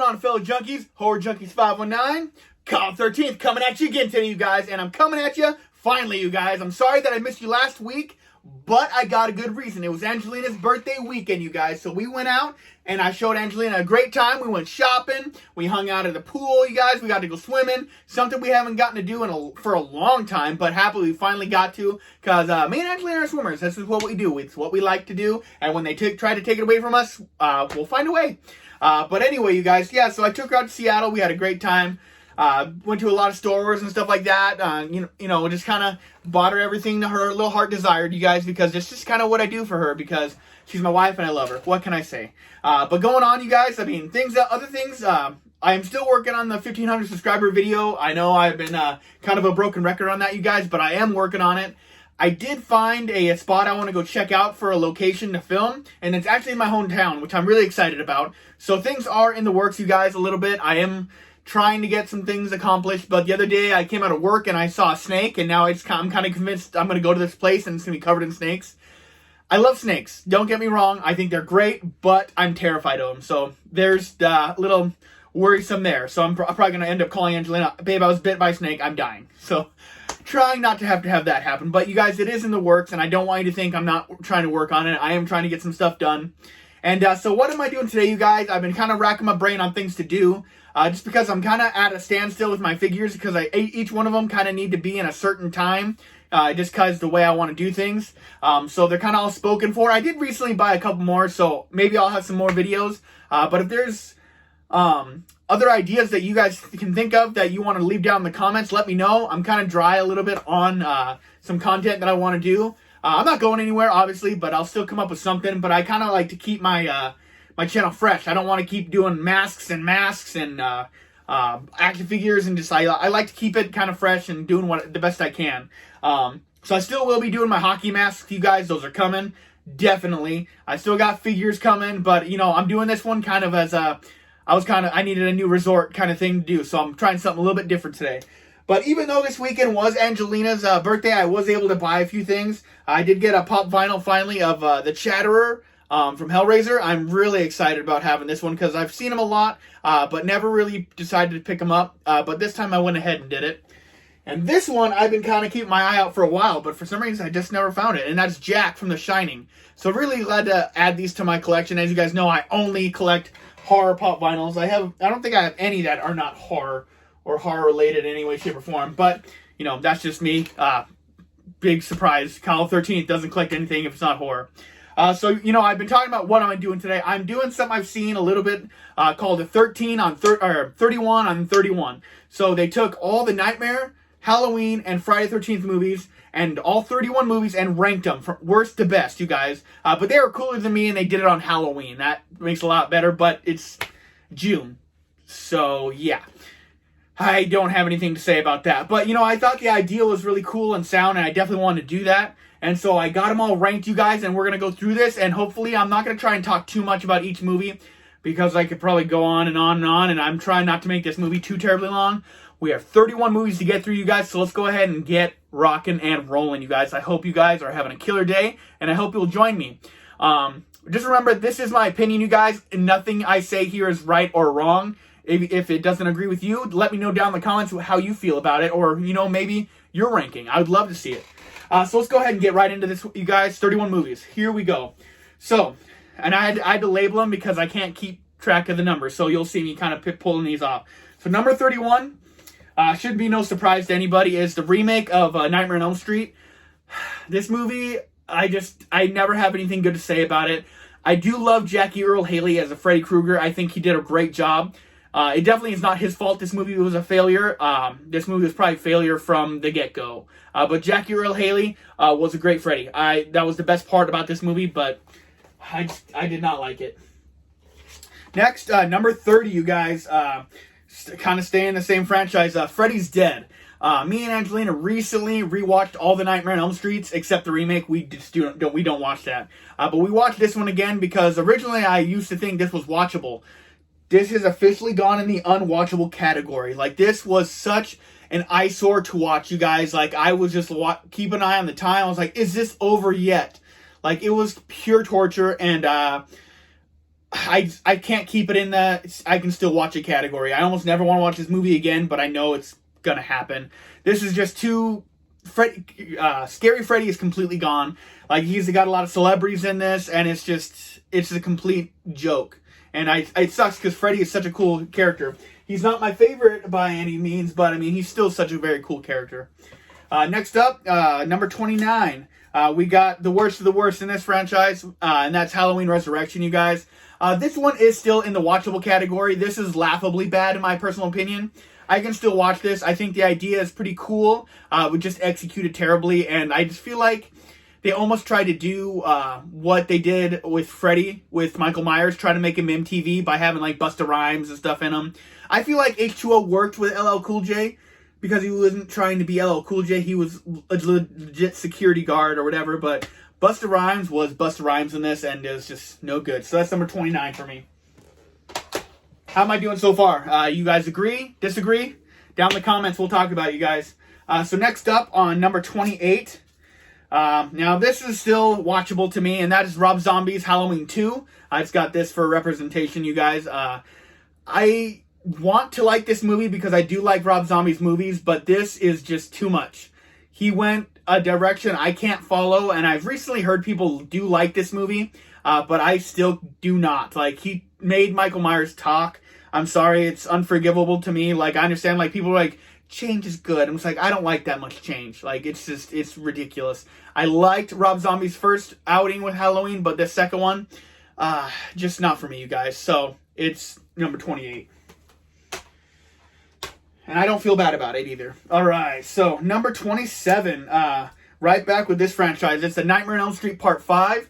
on, fellow junkies? Horror Junkies 519, Kyle 13th coming at you again today, you guys. And I'm coming at you, finally, you guys. I'm sorry that I missed you last week, but I got a good reason. It was Angelina's birthday weekend, you guys. So we went out, and I showed Angelina a great time. We went shopping. We hung out at the pool, you guys. We got to go swimming. Something we haven't gotten to do for a long time, but happily we finally got to. Because me and Angelina are swimmers. This is what we do. It's what we like to do. And when they try to take it away from us, we'll find a way. But anyway, you guys, yeah, so I took her out to Seattle. We had a great time. Went to a lot of stores and stuff like that. You know, just kind of bought her everything that her little heart desired, you guys, because it's just kind of what I do for her, because she's my wife and I love her. What can I say? But going on, you guys, I mean, other things, I am still working on the 1,500 subscriber video. I know I've been kind of a broken record on that, you guys, but I am working on it. I did find a spot I want to go check out for a location to film, and it's actually in my hometown, which I'm really excited about. So things are in the works, you guys, a little bit. I am trying to get some things accomplished, but the other day I came out of work and I saw a snake, and now I'm kind of convinced I'm going to go to this place and it's going to be covered in snakes. I love snakes. Don't get me wrong. I think they're great, but I'm terrified of them. So there's the little worrisome there. So I'm probably going to end up calling Angelina, babe, I was bit by a snake. I'm dying. So trying not to have that happen. But you guys, it is in the works, and I don't want you to think I'm not trying to work on it. I am trying to get some stuff done. And so what am I doing today, you guys? I've been kind of racking my brain on things to do. Just because I'm kind of at a standstill with my figures, because each one of them kind of need to be in a certain time. Just because the way I want to do things. So they're kind of all spoken for. I did recently buy a couple more, so maybe I'll have some more videos. But if there's other ideas that you guys can think of that you want to leave down in the comments, let me know. I'm kind of dry a little bit on some content that I want to do. I'm not going anywhere, obviously, but I'll still come up with something. But I kind of like to keep my my channel fresh. I don't want to keep doing masks and action figures, and just I like to keep it kind of fresh and doing the best I can. So I still will be doing my hockey masks, you guys. Those are coming, definitely. I still got figures coming, but you know, I'm doing this one kind of as I needed a new resort kind of thing to do, so I'm trying something a little bit different today. But even though this weekend was Angelina's birthday, I was able to buy a few things. I did get a pop vinyl finally of the Chatterer from Hellraiser. I'm really excited about having this one because I've seen him a lot, but never really decided to pick him up. But this time I went ahead and did it. And this one I've been kind of keeping my eye out for a while, but for some reason I just never found it. And that's Jack from The Shining. So really glad to add these to my collection. As you guys know, I only collect horror pop vinyls. I don't think I have any that are not horror or horror related in any way, shape, or form. But, you know, that's just me. Big surprise. Kyle 13th doesn't collect anything if it's not horror. So, you know, I've been talking about what I'm doing today. I'm doing something I've seen a little bit called a 31 on 31. So they took all the Nightmare, Halloween, and Friday the 13th movies, and all 31 movies, and ranked them from worst to best, you guys. But they were cooler than me, and they did it on Halloween. That makes a lot better, but it's June. So, yeah. I don't have anything to say about that. But, you know, I thought the idea was really cool and sound, and I definitely wanted to do that. And so I got them all ranked, you guys, and we're going to go through this. And hopefully I'm not going to try and talk too much about each movie, because I could probably go on and on and on, and I'm trying not to make this movie too terribly long. We have 31 movies to get through, you guys, so let's go ahead and get rocking and rolling, you guys. I hope you guys are having a killer day, and I hope you'll join me. Just remember, this is my opinion, you guys, and nothing I say here is right or wrong. If it doesn't agree with you, let me know down in the comments how you feel about it, or, you know, maybe your ranking. I would love to see it. So let's go ahead and get right into this, you guys. 31 movies. Here we go. So, and I had to label them because I can't keep track of the numbers, so you'll see me kind of pulling these off. So number 31, should be no surprise to anybody, is the remake of Nightmare on Elm Street. This movie, I never have anything good to say about it. I do love Jackie Earle Haley as a Freddy Krueger. I think he did a great job. It definitely is not his fault this movie was a failure. This movie was probably a failure from the get-go. But Jackie Earle Haley was a great Freddy. That was the best part about this movie, but I did not like it. Next, number 30, you guys. Kind of staying in the same franchise. Freddy's Dead. Me and Angelina recently rewatched all the Nightmare on Elm Streets except the remake. We don't watch that. But we watched this one again because originally I used to think this was watchable. This has officially gone in the unwatchable category. Like, this was such an eyesore to watch, you guys. Like, I was just keep an eye on the time. I was like, is this over yet? Like, it was pure torture, and I can't keep it in the I can still watch it category. I almost never want to watch this movie again, but I know it's gonna happen. This is just too Scary Freddy is completely gone. Like, he's got a lot of celebrities in this, and it's a complete joke. And it sucks because Freddy is such a cool character. He's not my favorite by any means, but I mean, he's still such a very cool character. Next up, number 29. We got the worst of the worst in this franchise, and that's Halloween Resurrection, you guys. This one is still in the watchable category. This is laughably bad in my personal opinion. I can still watch this. I think the idea is pretty cool. We just executed terribly, and I just feel like they almost tried to do what they did with Freddy, with Michael Myers, try to make him MTV by having like Busta Rhymes and stuff in him. I feel like H2O worked with LL Cool J because he wasn't trying to be LL Cool J. He was a legit security guard or whatever, but Busta Rhymes was Busta Rhymes in this, and it was just no good. So that's number 29 for me. How am I doing so far? You guys agree? Disagree? Down in the comments, we'll talk about it, you guys. So next up on number 28. Now this is still watchable to me, and that is Rob Zombie's Halloween 2. I just got this for representation, you guys. I want to like this movie because I do like Rob Zombie's movies, but this is just too much. He went a direction I can't follow, and I've recently heard people do like this movie, but I still do not. Like, he made Michael Myers talk. I'm sorry, it's unforgivable to me. Like, I understand, like, people are like, change is good. I'm just like, I don't like that much change. Like, it's ridiculous. I liked Rob Zombie's first outing with Halloween, but the second one, just not for me, you guys. So, it's number 28. And I don't feel bad about it either. Alright, so number 27, right back with this franchise. It's the Nightmare on Elm Street Part 5,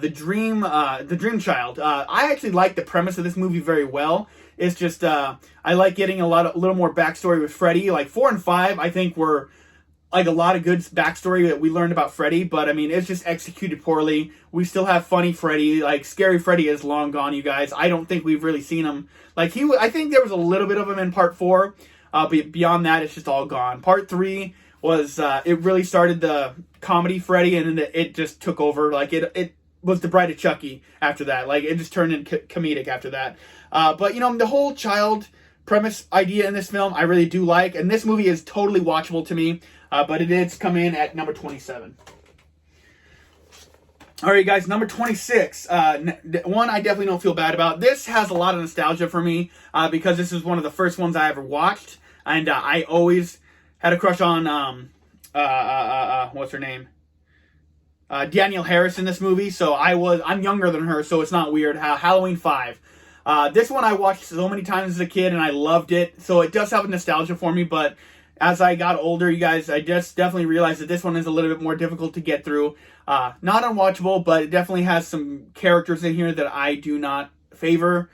The Dream Child. I actually like the premise of this movie very well. It's just, I like getting a little more backstory with Freddy. Like, 4 and 5, I think, were like a lot of good backstory that we learned about Freddy, but I mean, it's just executed poorly. We still have funny Freddy. Like, Scary Freddy is long gone, you guys. I don't think we've really seen him. Like, I think there was a little bit of him in Part 4, but beyond that, it's just all gone. Part 3 was, it really started the comedy Freddy, and then it just took over. Like, it was the Bride of Chucky after that. Like, it just turned into comedic after that. But, you know, the whole child premise idea in this film, I really do like. And this movie is totally watchable to me. But it did come in at number 27. All right, guys, number 26. One I definitely don't feel bad about. This has a lot of nostalgia for me because this is one of the first ones I ever watched. And I always had a crush on, what's her name? Danielle Harris in this movie. So I'm younger than her, so it's not weird. Halloween 5. This one I watched so many times as a kid, and I loved it. So it does have a nostalgia for me, but as I got older, you guys, I just definitely realized that this one is a little bit more difficult to get through. Not unwatchable, but it definitely has some characters in here that I do not favor.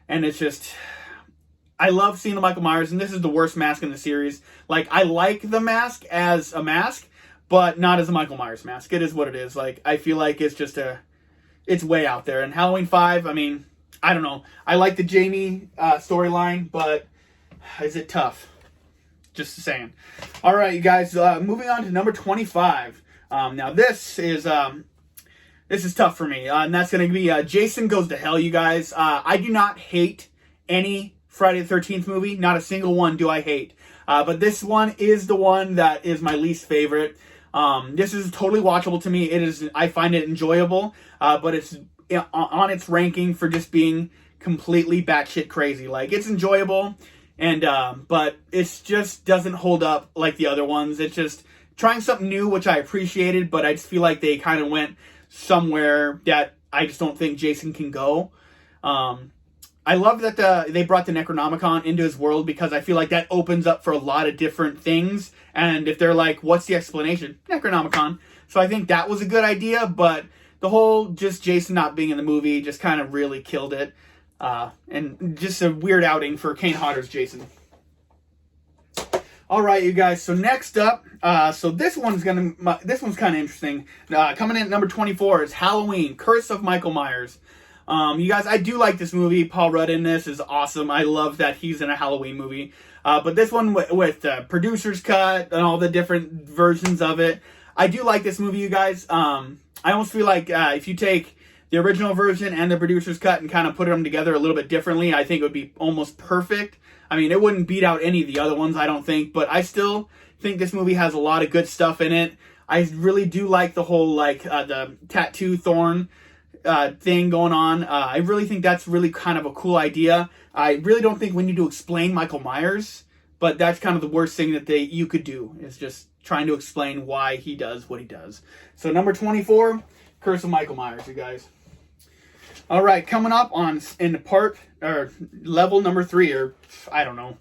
And it's just, I love seeing the Michael Myers, and this is the worst mask in the series. Like, I like the mask as a mask, but not as a Michael Myers mask. It is what it is. Like, I feel like it's just it's way out there. And Halloween 5, I mean, I don't know. I like the Jamie storyline, but is it tough? Just saying. All right, you guys. Moving on to number 25. Now this is tough for me, and that's going to be Jason Goes to Hell. You guys, I do not hate any Friday the 13th movie. Not a single one do I hate. But this one is the one that is my least favorite. This is totally watchable to me. It is. I find it enjoyable, but it's on its ranking for just being completely batshit crazy. Like, it's enjoyable. And, but it just doesn't hold up like the other ones. It's just trying something new, which I appreciated, but I just feel like they kind of went somewhere that I just don't think Jason can go. I love that they brought the Necronomicon into his world, because I feel like that opens up for a lot of different things. And if they're like, what's the explanation? Necronomicon. So I think that was a good idea, but the whole just Jason not being in the movie just kind of really killed it. And just a weird outing for Kane Hodder's Jason. All right, you guys. So next up, so this one's kind of interesting. Coming in at number 24 is Halloween: Curse of Michael Myers. You guys, I do like this movie. Paul Rudd in this is awesome. I love that he's in a Halloween movie. But this one with producer's cut and all the different versions of it, I do like this movie, you guys. I almost feel like if you take the original version and the producer's cut and kind of put them together a little bit differently, I think it would be almost perfect. I mean, it wouldn't beat out any of the other ones, I don't think, but I still think this movie has a lot of good stuff in it. I really do like the whole, like, the tattoo thorn thing going on. I really think that's really kind of a cool idea. I really don't think we need to explain Michael Myers, but that's kind of the worst thing that you could do, is just trying to explain why he does what he does. So number 24, Curse of Michael Myers, you guys. All right, coming up in level number 3, or I don't know.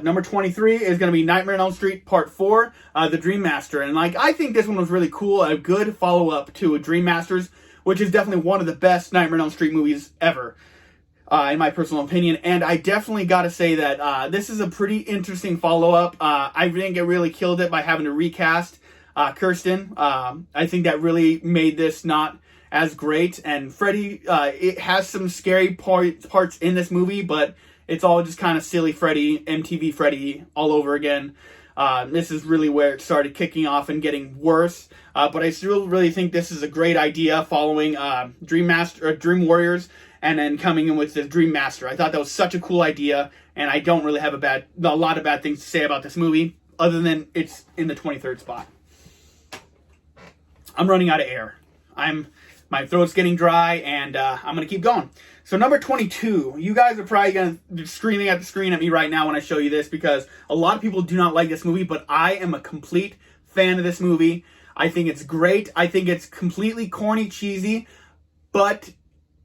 Number 23 is going to be Nightmare on Elm Street Part 4, The Dream Master. And like, I think this one was really cool, a good follow-up to Dream Masters, which is definitely one of the best Nightmare on Elm Street movies ever, in my personal opinion. And I definitely got to say that this is a pretty interesting follow-up. I think it really killed it by having to recast Kirsten. I think that really made this not as great. And Freddy, it has some scary parts in this movie, but it's all just kind of silly Freddy, MTV Freddy all over again. This is really where it started kicking off and getting worse. But I still really think this is a great idea, following Dream Warriors, and then coming in with the Dream Master. I thought that was such a cool idea, and I don't really have a lot of bad things to say about this movie, other than it's in the 23rd spot. I'm running out of air. My throat's getting dry, and I'm going to keep going. So number 22, you guys are probably going to be screaming at the screen at me right now when I show you this, because a lot of people do not like this movie, but I am a complete fan of this movie. I think it's great. I think it's completely corny, cheesy, but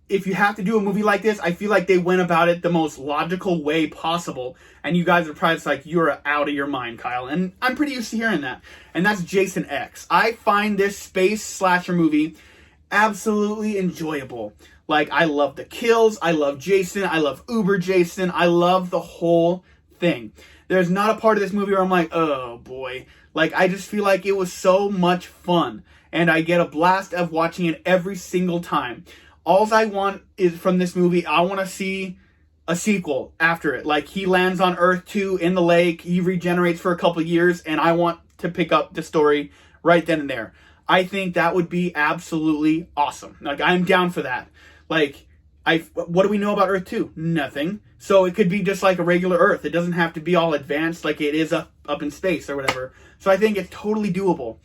if you have to do a movie like this, I feel like they went about it the most logical way possible, and you guys are probably just like, you're out of your mind, Kyle, and I'm pretty used to hearing that, and that's Jason X. I find this space slasher movie absolutely enjoyable. Like, I love the kills, I love Jason, I love Uber Jason, I love the whole thing. There's not a part of this movie where I'm like, oh boy. Like, I just feel like it was so much fun, and I get a blast of watching it every single time. All I want is, from this movie, I want to see a sequel after it. Like, he lands on Earth 2 in the lake, he regenerates for a couple years, and I want to pick up the story right then and there. I think that would be absolutely awesome. Like, I'm down for that. Like, what do we know about Earth 2? Nothing. So it could be just like a regular Earth. It doesn't have to be all advanced like it is up in space or whatever. So I think it's totally doable.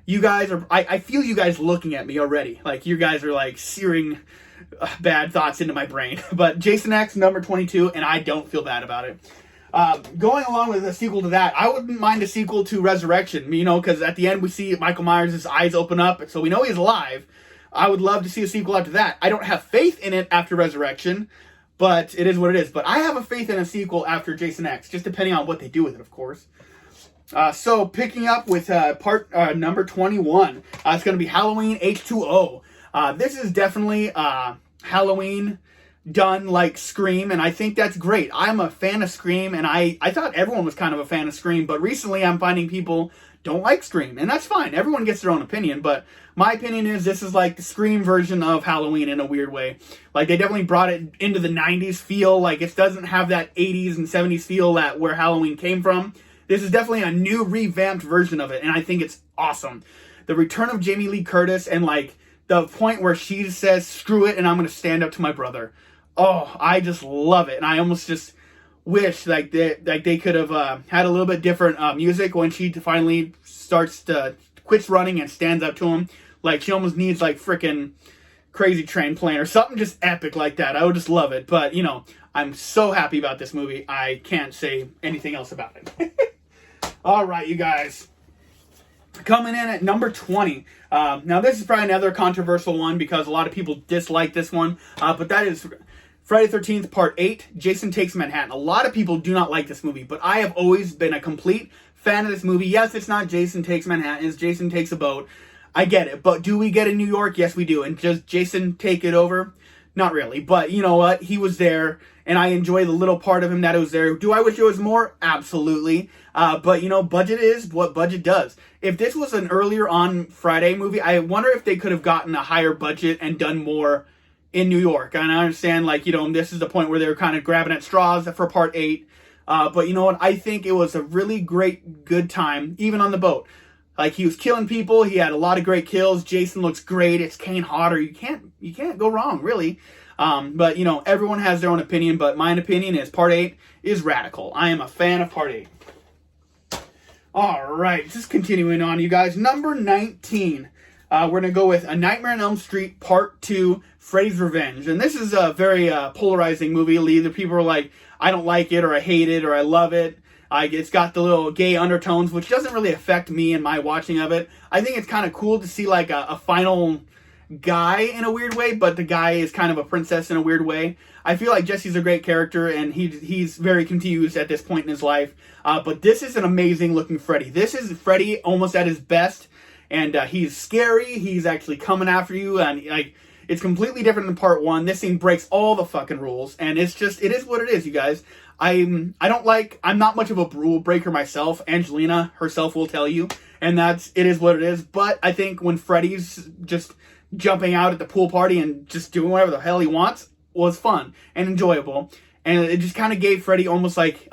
You guys are, I feel you guys looking at me already. Like, you guys are like searing bad thoughts into my brain. But Jason X, number 22, and I don't feel bad about it. Going along with a sequel to that, I wouldn't mind a sequel to Resurrection, you know, because at the end we see Michael Myers' eyes open up, so we know he's alive. I would love to see a sequel after that. I don't have faith in it after Resurrection, but it is what it is. But I have a faith in a sequel after Jason X, just depending on what they do with it, of course. So picking up with number 21, it's going to be Halloween H2O. This is definitely Halloween done like Scream, and I think that's great. I'm a fan of Scream, and I thought everyone was kind of a fan of Scream, but recently I'm finding people don't like Scream, and that's fine. Everyone gets their own opinion, but my opinion is this is like the Scream version of Halloween in a weird way. Like, they definitely brought it into the 90s feel. Like, it doesn't have that 80s and 70s feel that where Halloween came from. This is definitely a new revamped version of it, and I think it's awesome. The return of Jamie Lee Curtis, and like the point where she says, screw it, and I'm going to stand up to my brother. Oh, I just love it, and I almost just wish like they could have had a little bit different music when she finally quits running and stands up to him. Like, she almost needs like freaking Crazy Train playing or something just epic like that. I would just love it. But, you know, I'm so happy about this movie. I can't say anything else about it. All right, you guys. Coming in at number 20. Now, this is probably another controversial one because a lot of people dislike this one. But that is Friday the 13th, Part 8, Jason Takes Manhattan. A lot of people do not like this movie, but I have always been a complete fan of this movie. Yes, it's not Jason Takes Manhattan, it's Jason Takes a Boat. I get it, but do we get in New York? Yes, we do. And does Jason take it over? Not really, but you know what? He was there, and I enjoy the little part of him that was there. Do I wish it was more? Absolutely. But, you know, budget is what budget does. If this was an earlier on Friday movie, I wonder if they could have gotten a higher budget and done more in New York. And I understand, like, you know, this is the point where they were kind of grabbing at straws for Part 8. But you know what? I think it was a really great, good time, even on the boat. Like, he was killing people. He had a lot of great kills. Jason looks great. It's Kane Hodder. You can't go wrong, really. But, you know, everyone has their own opinion, but my opinion is Part 8 is radical. I am a fan of Part 8. All right, just continuing on, you guys. Number 19. We're going to go with A Nightmare on Elm Street Part 2, Freddy's Revenge. And this is a very polarizing movie. Either people are like, I don't like it, or I hate it, or I love it. It's got the little gay undertones, which doesn't really affect me in my watching of it. I think it's kind of cool to see like a final guy in a weird way, but the guy is kind of a princess in a weird way. I feel like Jesse's a great character, and he's very confused at this point in his life. But this is an amazing looking Freddy. This is Freddy almost at his best, and he's scary. He's actually coming after you, and like, it's completely different than Part 1. This thing breaks all the fucking rules, and it is what it is, you guys. I'm not much of a rule breaker myself. Angelina herself will tell you, and it is what it is. But I think when Freddy's just jumping out at the pool party and just doing whatever the hell he wants was fun and enjoyable, and it just kind of gave Freddy almost like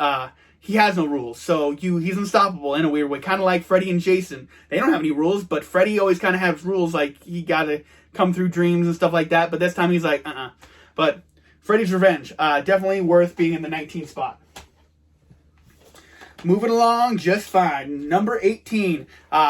he has no rules, so he's unstoppable in a weird way, kind of like Freddy and Jason. They don't have any rules, but Freddy always kind of has rules, like he gotta come through dreams and stuff like that. But this time he's like, But Freddy's Revenge, definitely worth being in the 19th spot. Moving along just fine. Number 18.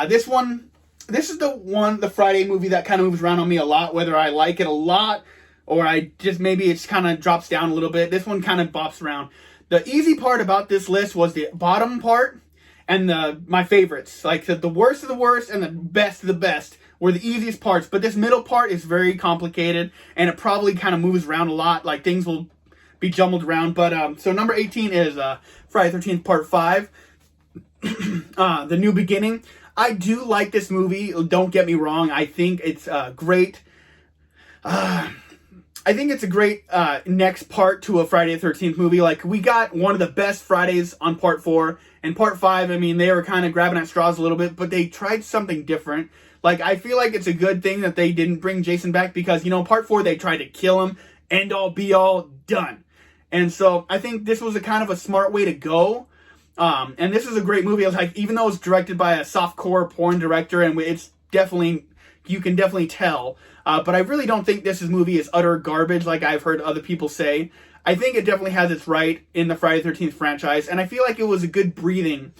This is the Friday movie that kind of moves around on me a lot, whether I like it a lot or I just maybe it just kind of drops down a little bit. This one kind of bops around. The easy part about this list was the bottom part and my favorites. Like the worst of the worst and the best of the best were the easiest parts, but this middle part is very complicated, and it probably kind of moves around a lot. Like, things will be jumbled around. But so number 18 is Friday the 13th Part 5, The New Beginning. I do like this movie. Don't get me wrong. I think it's great. I think it's a great next part to a Friday the 13th movie. Like, we got one of the best Fridays on Part 4. And Part 5, I mean, they were kind of grabbing at straws a little bit, but they tried something different. Like, I feel like it's a good thing that they didn't bring Jason back because, you know, Part 4, they tried to kill him. End all, be all, done. And so, I think this was a kind of a smart way to go. And this is a great movie. I was like, even though it's directed by a softcore porn director, and it's definitely, you can definitely tell. But I really don't think this movie is utter garbage like I've heard other people say. I think it definitely has its right in the Friday the 13th franchise. And I feel like it was a good breathing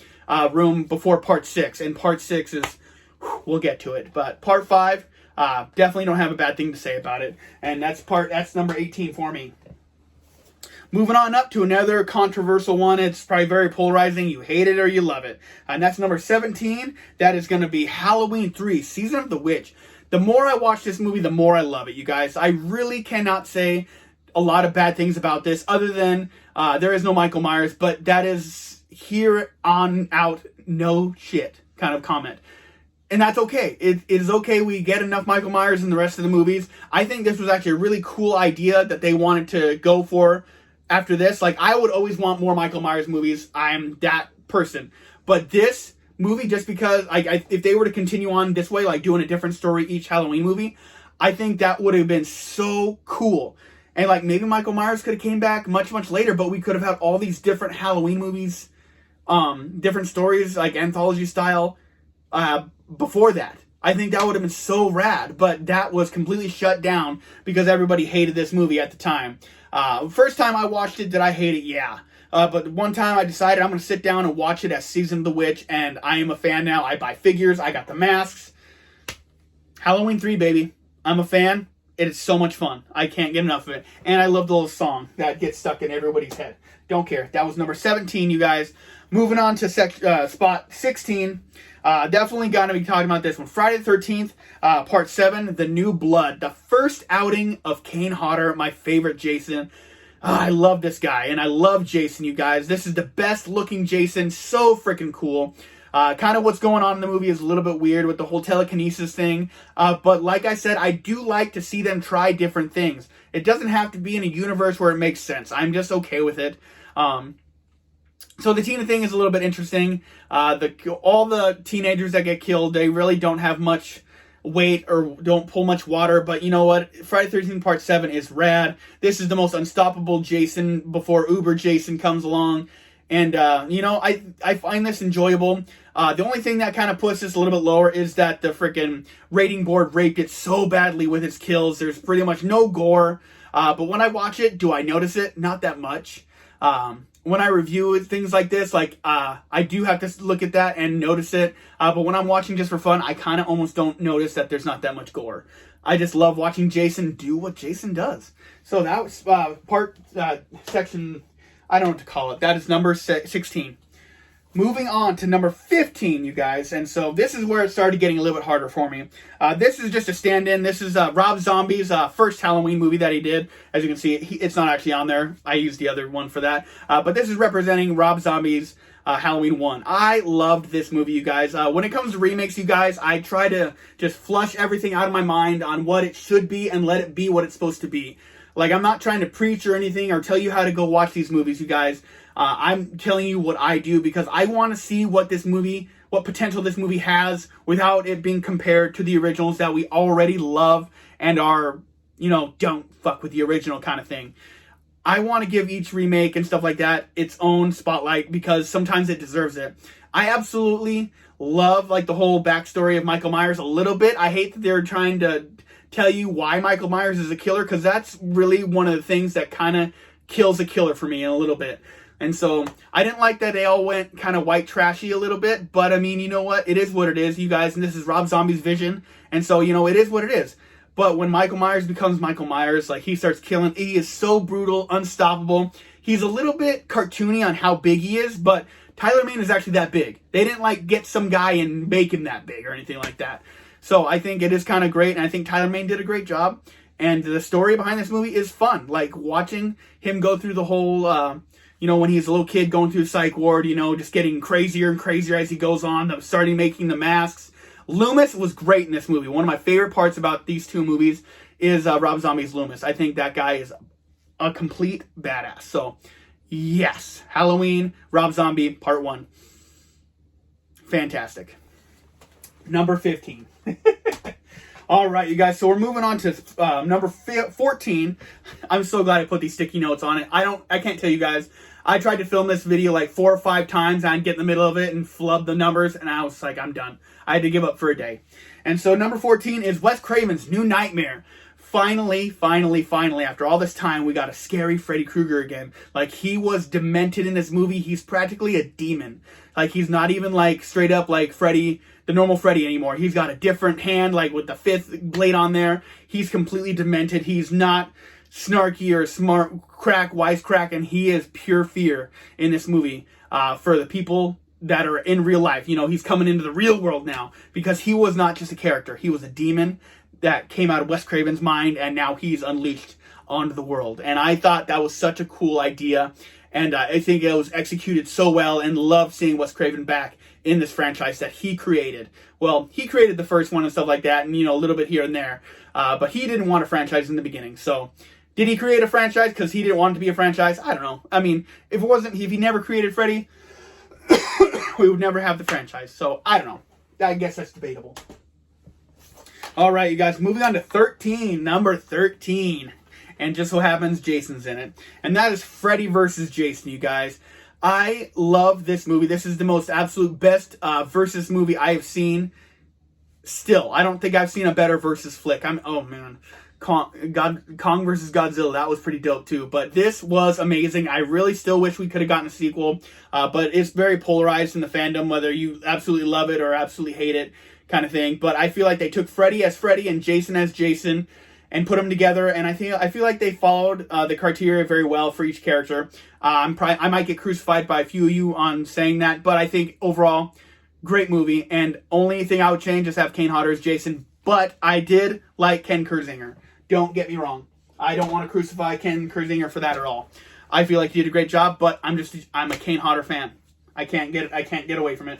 room before Part 6. And Part 6 is, we'll get to it. But Part 5, definitely don't have a bad thing to say about it. And that's number 18 for me. Moving on up to another controversial one. It's probably very polarizing. You hate it or you love it. And that's number 17. That is going to be Halloween 3, Season of the Witch. The more I watch this movie, the more I love it, you guys. I really cannot say a lot of bad things about this other than there is no Michael Myers, but that is here on out, no shit kind of comment. And that's okay. It is okay. We get enough Michael Myers in the rest of the movies. I think this was actually a really cool idea that they wanted to go for after this. Like, I would always want more Michael Myers movies. I'm that person. But this movie, just because if they were to continue on this way, like doing a different story each Halloween movie, I think that would have been so cool. And like, maybe Michael Myers could have came back much, much later, but we could have had all these different Halloween movies, different stories, like anthology style, before that. I think that would have been so rad, but that was completely shut down because everybody hated this movie at the time. First time I watched it, did I hate it? Yeah. But one time I decided I'm going to sit down and watch it as Season of the Witch, and I am a fan now. I buy figures. I got the masks. Halloween 3, baby. I'm a fan. It is so much fun. I can't get enough of it. And I love the little song that gets stuck in everybody's head. Don't care. That was number 17, you guys. Moving on to spot 16. Definitely got to be talking about this one. Friday the 13th, Part 7, The New Blood. The first outing of Kane Hodder, my favorite Jason. I love this guy, and I love Jason, you guys. This is the best looking Jason. So freaking cool. Kind of what's going on in the movie is a little bit weird with the whole telekinesis thing. But like I said, I do like to see them try different things. It doesn't have to be in a universe where it makes sense. I'm just okay with it. So the Tina thing is a little bit interesting. All the teenagers that get killed, they really don't have much weight or don't pull much water. But you know what? Friday the 13th Part 7 is rad. This is the most unstoppable Jason before Uber Jason comes along. And, you know, I find this enjoyable. The only thing that kind of puts this a little bit lower is that the freaking rating board raped it so badly with its kills. There's pretty much no gore. But when I watch it, do I notice it? Not that much. When I review things like this, I do have to look at that and notice it. But when I'm watching just for fun, I kind of almost don't notice that there's not that much gore. I just love watching Jason do what Jason does. So that was section, I don't know what to call it. That is number 16. Moving on to number 15, you guys. And so this is where it started getting a little bit harder for me. This is just a stand-in. This is Rob Zombie's first Halloween movie that he did. As you can see, it's not actually on there. I used the other one for that. But this is representing Rob Zombie's Halloween 1. I loved this movie, you guys. When it comes to remakes, you guys, I try to just flush everything out of my mind on what it should be and let it be what it's supposed to be. Like, I'm not trying to preach or anything or tell you how to go watch these movies, you guys. I'm telling you what I do because I want to see what potential this movie has without it being compared to the originals that we already love and are, don't fuck with the original kind of thing. I want to give each remake and stuff like that its own spotlight because sometimes it deserves it. I absolutely love the whole backstory of Michael Myers a little bit. I hate that they're trying to tell you why Michael Myers is a killer because that's really one of the things that kind of kills a killer for me in a little bit. And so I didn't like that they all went kind of white trashy a little bit, but I mean, you know what? It is what it is, you guys, and this is Rob Zombie's vision. And so, it is what it is. But when Michael Myers becomes Michael Myers, he starts killing, he is so brutal, unstoppable. He's a little bit cartoony on how big he is, but Tyler Mane is actually that big. They didn't get some guy and make him that big or anything like that. So I think it is kind of great, and I think Tyler Mane did a great job. And the story behind this movie is fun. Watching him go through the whole, when he's a little kid going through the psych ward, just getting crazier and crazier as he goes on, starting making the masks. Loomis was great in this movie. One of my favorite parts about these two movies is Rob Zombie's Loomis. I think that guy is a complete badass. So, yes, Halloween, Rob Zombie, Part 1. Fantastic. Number 15. All right, you guys. So we're moving on to number 14. I'm so glad I put these sticky notes on it. I can't tell you guys. I tried to film this video 4 or 5 times, and I'd get in the middle of it and flub the numbers, and I was like, I'm done. I had to give up for a day. And so number 14 is Wes Craven's New Nightmare. Finally, after all this time, we got a scary Freddy Krueger again. He was demented in this movie. He's practically a demon. He's not even straight up Freddy, the normal Freddy anymore. He's got a different hand, with the 5th blade on there. He's completely demented. He's not snarky or smart wisecrack, and he is pure fear in this movie for the people that are in real life. He's coming into the real world now because he was not just a character. He was a demon that came out of Wes Craven's mind, and now he's unleashed onto the world. And I thought that was such a cool idea, and I think it was executed so well, and love seeing Wes Craven back in this franchise that he created. Well, he created the first one and stuff like that, and a little bit here and there, but he didn't want a franchise in the beginning. So did he create a franchise because he didn't want it to be a franchise? I don't know. I mean, if he never created Freddy, we would never have the franchise. So I don't know. I guess that's debatable. All right, you guys, moving on to 13, number 13. And just so happens, Jason's in it. And that is Freddy vs. Jason, you guys. I love this movie. This is the most absolute best versus movie I have seen. Still, I don't think I've seen a better versus flick. Oh, man. Kong vs. Godzilla, that was pretty dope too. But this was amazing. I really still wish we could have gotten a sequel. But it's very polarized in the fandom, whether you absolutely love it or absolutely hate it kind of thing. But I feel like they took Freddy as Freddy and Jason as Jason and put them together, and I feel like they followed the criteria very well for each character. I might get crucified by a few of you on saying that, but I think overall, great movie. And only thing I would change is have Kane Hodder as Jason. But I did like Ken Kirzinger. Don't get me wrong. I don't want to crucify Ken Kirzinger for that at all. I feel like he did a great job, but I'm a Kane Hodder fan. I can't get away from it.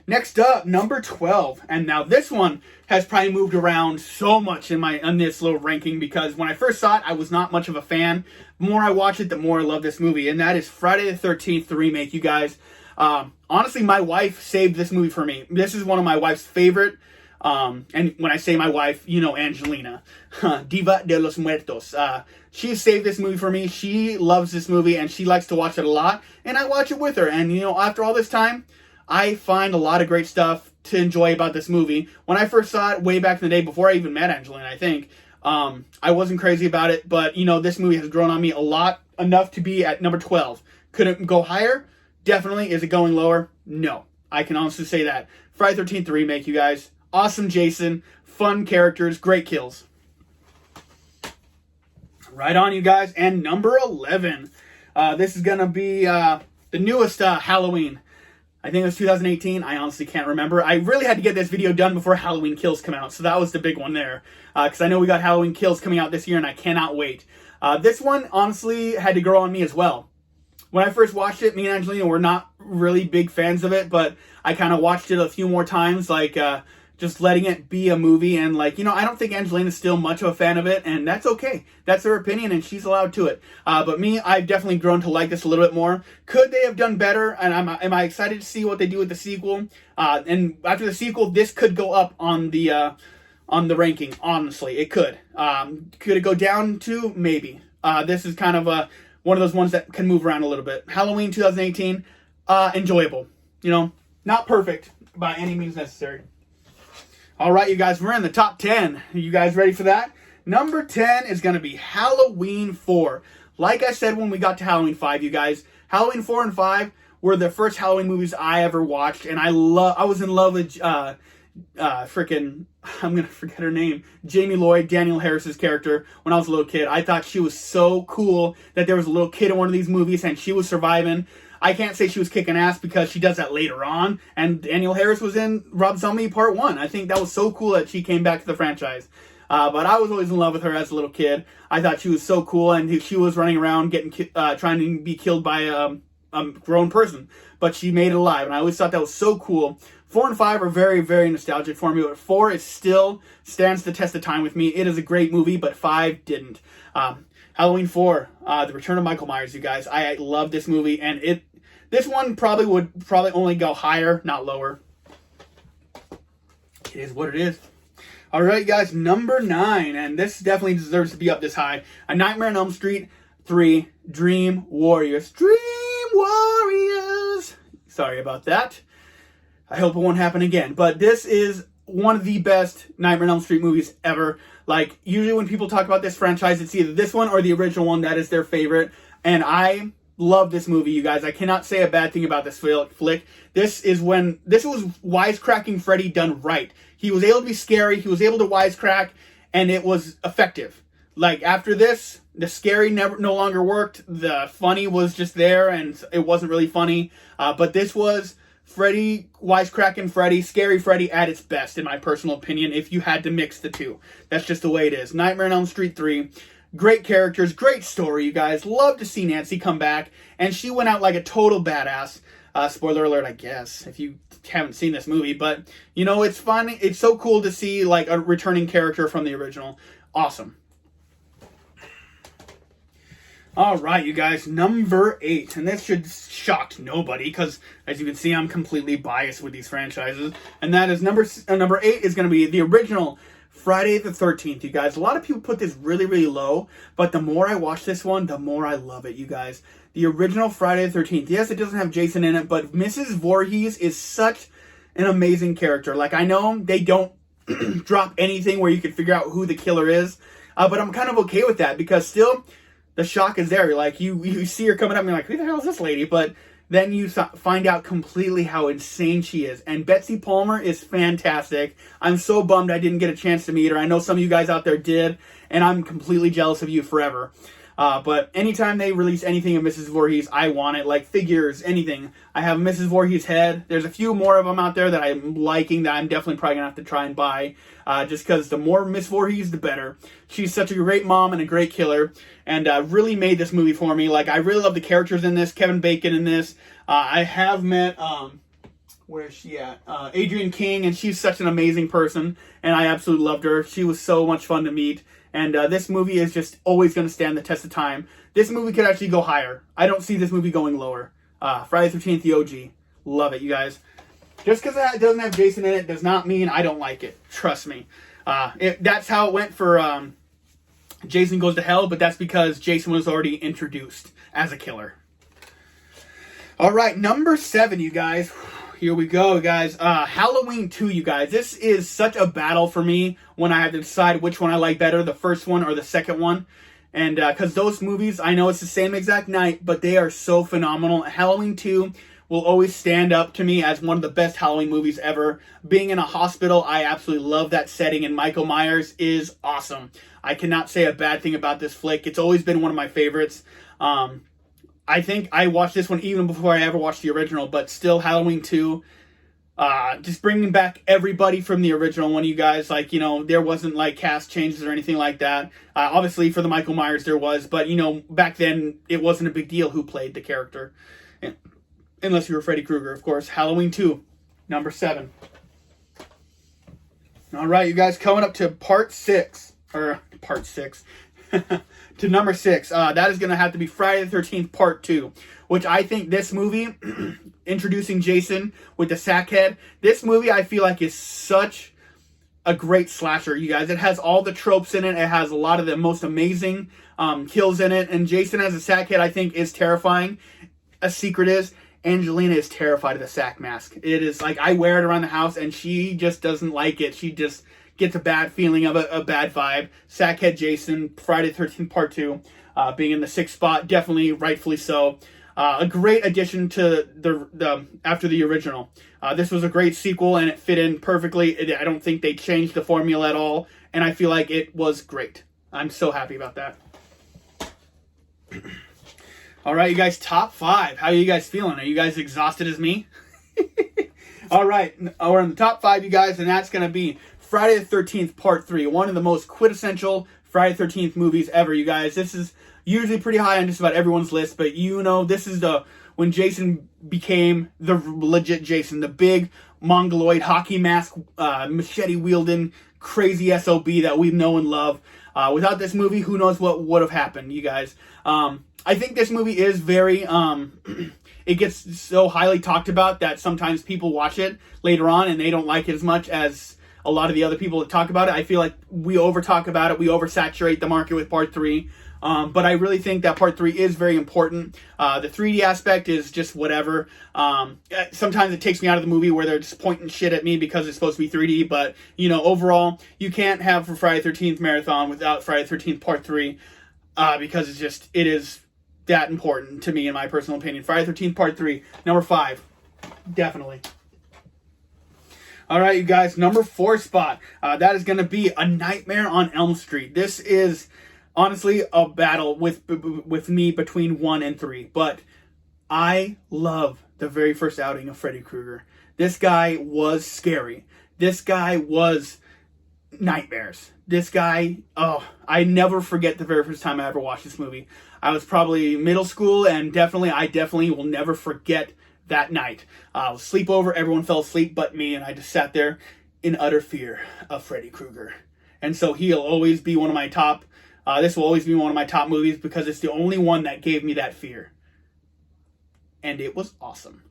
Next up, number 12. And now this one has probably moved around so much in this little ranking because when I first saw it, I was not much of a fan. The more I watch it, the more I love this movie. And that is Friday the 13th, the remake, you guys. Honestly, my wife saved this movie for me. This is one of my wife's favorite. And when I say my wife, Angelina. Diva de los Muertos. She saved this movie for me. She loves this movie and she likes to watch it a lot. And I watch it with her. And, after all this time, I find a lot of great stuff to enjoy about this movie. When I first saw it way back in the day, before I even met Angelina, I think, I wasn't crazy about it, but, you know, this movie has grown on me a lot, enough to be at number 12. Could it go higher? Definitely. Is it going lower? No. I can honestly say that. Friday the 13th remake, you guys. Awesome Jason. Fun characters. Great kills. Right on, you guys. And number 11. This is going to be the newest Halloween. I think it was 2018. I honestly can't remember. I really had to get this video done before Halloween Kills come out, so that was the big one there. Because I know we got Halloween Kills coming out this year, and I cannot wait. This one, honestly, had to grow on me as well. When I first watched it, me and Angelina were not really big fans of it, but I kind of watched it a few more times, like just letting it be a movie. And, like, you know, I don't think Angelina's still much of a fan of it, and that's okay. That's her opinion, and she's allowed to it. But me, I've definitely grown to like this a little bit more. Could they have done better? And am I excited to see what they do with the sequel? And after the sequel, this could go up on the ranking. Honestly, it could. Could it go down to? Maybe. This is kind of one of those ones that can move around a little bit. Halloween 2018, enjoyable. You know, not perfect by any means necessary. All right, you guys, we're in the top 10. Are you guys ready for that? Number 10 is going to be Halloween 4. Like I said when we got to Halloween 5, you guys, Halloween 4 and 5 were the first Halloween movies I ever watched, and I was in love with I'm going to forget her name, Jamie Lloyd, Danielle Harris's character, when I was a little kid. I thought she was so cool that there was a little kid in one of these movies and she was surviving. I can't say she was kicking ass because she does that later on. And Danielle Harris was in Rob Zombie Part 1. I think that was so cool that she came back to the franchise. But I was always in love with her as a little kid. I thought she was so cool, and she was running around trying to be killed by a grown person. But she made it alive, and I always thought that was so cool. 4 and 5 are very, very nostalgic for me, but 4 is still stands the test of time with me. It is a great movie, but 5 didn't. Halloween 4, The Return of Michael Myers, you guys. I love this movie, and this one would only go higher, not lower. It is what it is. All right, guys, number 9, and this definitely deserves to be up this high. A Nightmare on Elm Street 3, Dream Warriors. Dream Warriors! Sorry about that. I hope it won't happen again. But this is one of the best Nightmare on Elm Street movies ever. Like, usually when people talk about this franchise, it's either this one or the original one that is their favorite. And I love this movie, you guys. I cannot say a bad thing about this flick. This was wisecracking Freddy done right. He was able to be scary, he was able to wisecrack, and it was effective. Like, after this, the scary no longer worked. The funny was just there, and it wasn't really funny. But this was Freddy, wisecracking Freddy, scary Freddy at its best, in my personal opinion, if you had to mix the two. That's just the way it is. Nightmare on Elm Street 3. Great characters, great story, you guys. Love to see Nancy come back, and she went out like a total badass. Spoiler alert, I guess, if you haven't seen this movie. But, you know, it's fun. It's so cool to see, like, a returning character from the original. Awesome. All right, you guys, number 8. And this should shock nobody because, as you can see, I'm completely biased with these franchises. And that is number 8 is going to be the original Friday the 13th, you guys. A lot of people put this really, really low, but the more I watch this one, the more I love it, you guys. The original Friday the 13th. Yes, it doesn't have Jason in it, but Mrs. Voorhees is such an amazing character. Like, I know they don't drop anything where you can figure out who the killer is, but I'm kind of okay with that because still, the shock is there. Like, you see her coming up and you're like, who the hell is this lady? But then you find out completely how insane she is. And Betsy Palmer is fantastic. I'm so bummed I didn't get a chance to meet her. I know some of you guys out there did, and I'm completely jealous of you forever. But anytime they release anything of Mrs. Voorhees, I want it. Like figures, anything. I have Mrs. Voorhees' head. There's a few more of them out there that I'm liking that I'm definitely probably going to have to try and buy. Just because the more Miss Voorhees, the better. She's such a great mom and a great killer. And really made this movie for me. Like, I really love the characters in this. Kevin Bacon in this. I have met... where is she at? Adrienne King, and she's such an amazing person, and I absolutely loved her. She was so much fun to meet, and this movie is just always going to stand the test of time. This movie could actually go higher. I don't see this movie going lower. Friday the 13th, the OG. Love it, you guys. Just because it doesn't have Jason in it does not mean I don't like it. Trust me. That's how it went for Jason Goes to Hell, but that's because Jason was already introduced as a killer. All right, number 7, you guys. Here we go, guys. Halloween 2, you guys. This is such a battle for me when I have to decide which one I like better, the first one or the second one. And because those movies, I know it's the same exact night, but they are so phenomenal. Halloween 2 will always stand up to me as one of the best Halloween movies ever. Being in a hospital, I absolutely love that setting, and Michael Myers is awesome. I cannot say a bad thing about this flick. It's always been one of my favorites. I think I watched this one even before I ever watched the original, but still Halloween 2, just bringing back everybody from the original one, you guys. Like, you know, there wasn't like cast changes or anything like that. Obviously for the Michael Myers there was, but you know, back then it wasn't a big deal who played the character. Unless you were Freddy Krueger, of course. Halloween 2, number 7. All right, you guys, coming up to part 6. To number 6. That is going to have to be Friday the 13th, part 2. Which I think this movie, introducing Jason with the sack head, this movie I feel like is such a great slasher, you guys. It has all the tropes in it. It has a lot of the most amazing kills in it. And Jason as a sack head, I think, is terrifying. A secret is, Angelina is terrified of the sack mask. It is like, I wear it around the house and she just doesn't like it. She just gets a bad feeling of a bad vibe. Sackhead Jason, Friday the 13th part 2, being in the 6th spot, definitely rightfully so. A great addition to the after the original. This was a great sequel and it fit in perfectly. I don't think they changed the formula at all, and I feel like it was great. I'm so happy about that. All right, you guys, top 5. How are you guys feeling? Are you guys exhausted as me? All right, we're in the top 5, you guys, and that's going to be Friday the 13th, Part 3. One of the most quintessential Friday the 13th movies ever, you guys. This is usually pretty high on just about everyone's list, but you know, this is when Jason became the legit Jason, the big mongoloid hockey mask, machete-wielding, crazy SOB that we know and love. Without this movie, who knows what would have happened, you guys. I think this movie is very, it gets so highly talked about that sometimes people watch it later on and they don't like it as much as a lot of the other people that talk about it. I feel like we over-talk about it, we oversaturate the market with Part 3, but I really think that Part 3 is very important. The 3D aspect is just whatever. Sometimes it takes me out of the movie where they're just pointing shit at me because it's supposed to be 3D, but, you know, overall, you can't have for Friday the 13th Marathon without Friday the 13th Part 3, because it is that important to me, in my personal opinion. Friday the 13th Part 3, number 5, definitely. All right, you guys, number 4 spot. That is going to be A Nightmare on Elm Street. This is honestly a battle with me between 1 and 3, but I love the very first outing of Freddy Krueger. This guy was scary. This guy was nightmares. This guy, I never forget the very first time I ever watched this movie. I was probably middle school, and I definitely will never forget that night. Sleepover, everyone fell asleep but me, and I just sat there in utter fear of Freddy Krueger. And so he'll always be one of my top, this will always be one of my top movies because it's the only one that gave me that fear. And it was awesome.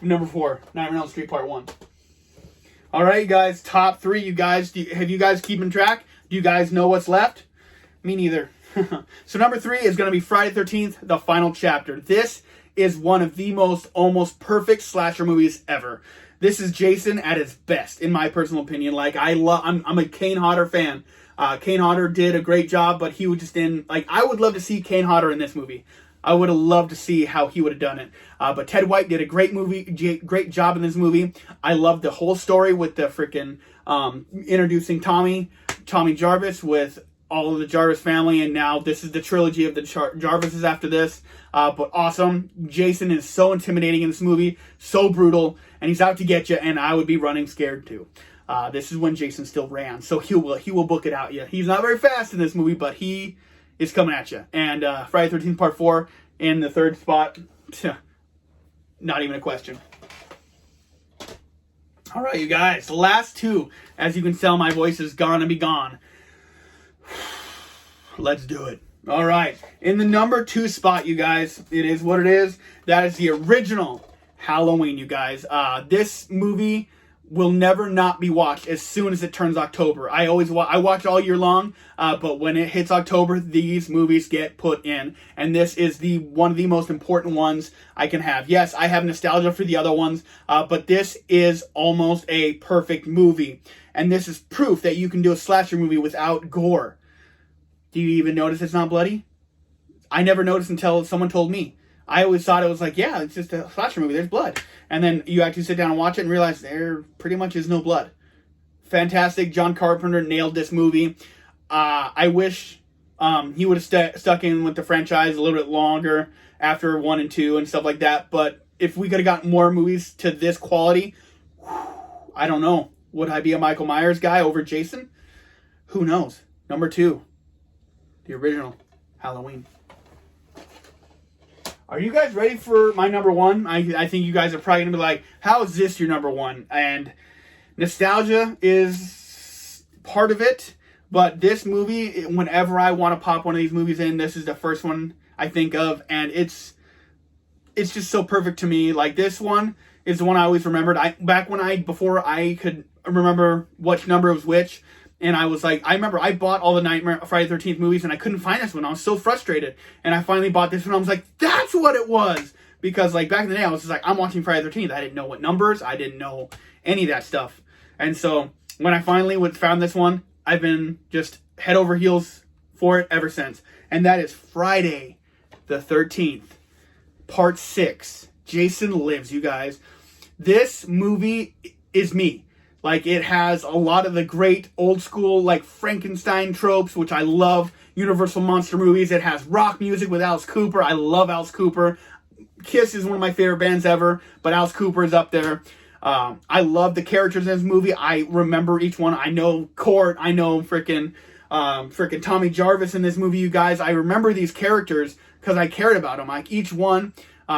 Number 4, Nightmare on Elm Street Part 1. All right, you guys, top 3, you guys. Have you guys keeping track? Do you guys know what's left? Me neither. So number 3 is going to be Friday the 13th, The Final Chapter. This is one of the most almost perfect slasher movies ever. This is Jason at his best, in my personal opinion. Like, I'm a Kane Hodder fan. Kane Hodder did a great job, but he was just I would love to see Kane Hodder in this movie. I would have loved to see how he would have done it. But Ted White did a great job in this movie. I love the whole story with the freaking introducing Tommy Jarvis with all of the Jarvis family, and now this is the trilogy of the Jarvises after this. But awesome. Jason is so intimidating in this movie, so brutal, and he's out to get you, and I would be running scared too. This is when Jason still ran, so he will book it out. Yeah, he's not very fast in this movie, but he is coming at you. And Friday the 13th Part 4 in the 3rd spot, not even a question. All right, you guys, the last 2. As you can tell, my voice is gonna be gone. Let's do it. All right. In the number 2 spot, you guys, it is what it is. That is the original Halloween, you guys. This movie will never not be watched as soon as it turns October. I watch all year long, but when it hits October, these movies get put in, and this is one of the most important ones I can have. Yes, I have nostalgia for the other ones, but this is almost a perfect movie, and this is proof that you can do a slasher movie without gore. Do you even notice it's not bloody? I never noticed until someone told me. I always thought it was like, yeah, it's just a slasher movie, there's blood. And then you actually sit down and watch it and realize there pretty much is no blood. Fantastic. John Carpenter nailed this movie. I wish he would have stuck in with the franchise a little bit longer after 1 and 2 and stuff like that. But if we could have gotten more movies to this quality, I don't know. Would I be a Michael Myers guy over Jason? Who knows? Number 2, the original Halloween. Are you guys ready for my number 1? I think you guys are probably going to be like, how is this your number 1? And nostalgia is part of it. But this movie, whenever I want to pop one of these movies in, this is the first one I think of. And it's just so perfect to me. Like, this one is the one I always remembered. Before I could remember which number was which. And I was like, I remember I bought all the Friday the 13th movies and I couldn't find this one. I was so frustrated. And I finally bought this one. I was like, that's what it was. Because like back in the day, I was just like, I'm watching Friday the 13th. I didn't know what numbers. I didn't know any of that stuff. And so when I finally found this one, I've been just head over heels for it ever since. And that is Friday the 13th, Part 6. Jason Lives, you guys. This movie is me. Like, it has a lot of the great old school, like, Frankenstein tropes, which I love. Universal monster movies. It has rock music with Alice Cooper. I love Alice Cooper. Kiss is one of my favorite bands ever, but Alice Cooper is up there. I love the characters in this movie. I remember each one. I know Court. I know freaking Tommy Jarvis in this movie, you guys. I remember these characters because I cared about them. Like, each one.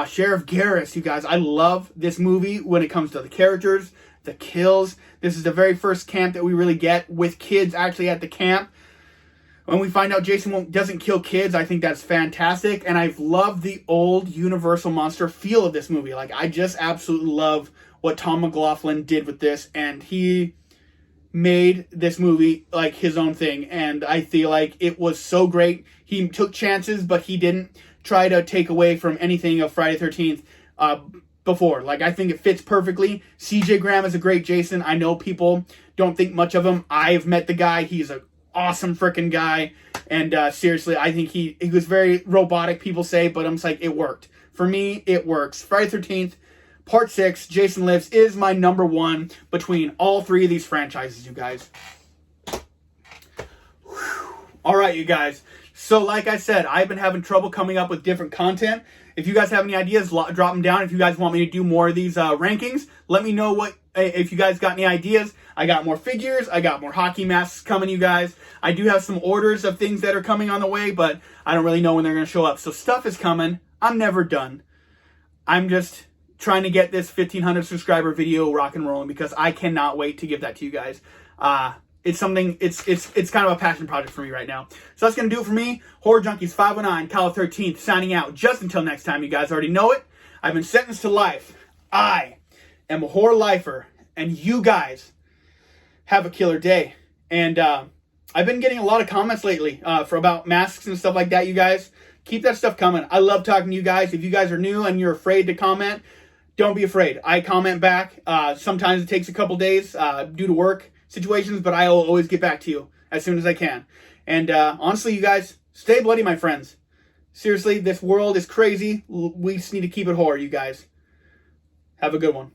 Sheriff Garris, you guys. I love this movie when it comes to the characters, the kills. This is the very first camp that we really get with kids actually at the camp. When we find out Jason doesn't kill kids, I think that's fantastic. And I've loved the old Universal monster feel of this movie. Like, I just absolutely love what Tom McLaughlin did with this. And he made this movie like his own thing. And I feel like it was so great. He took chances, but he didn't try to take away from anything of Friday the 13th before. Like, I think it fits perfectly. CJ Graham is a great Jason. I know people don't think much of him. I've met the guy. He's an awesome freaking guy. And seriously, I think he was very robotic, people say, but I'm just like, it worked. For me, it works. Friday the 13th, Part 6, Jason Lives, is my number 1 between all 3 of these franchises, you guys. All right, you guys. So like I said, I've been having trouble coming up with different content. If you guys have any ideas, drop them down. If you guys want me to do more of these rankings, let me know if you guys got any ideas. I got more figures. I got more hockey masks coming, you guys. I do have some orders of things that are coming on the way, but I don't really know when they're going to show up. So stuff is coming. I'm never done. I'm just trying to get this 1,500 subscriber video rock and rolling because I cannot wait to give that to you guys. It's something, it's kind of a passion project for me right now. So that's going to do it for me. Horror Junkies 509, Kyle 13th, signing out. Just until next time, you guys already know it. I've been sentenced to life. I am a horror lifer, and you guys have a killer day. And I've been getting a lot of comments lately about masks and stuff like that, you guys. Keep that stuff coming. I love talking to you guys. If you guys are new and you're afraid to comment, don't be afraid. I comment back. Sometimes it takes a couple days due to work situations, but I will always get back to you as soon as I can. And honestly, you guys, stay bloody, my friends. Seriously, this world is crazy. We just need to keep it horror, you guys. Have a good one.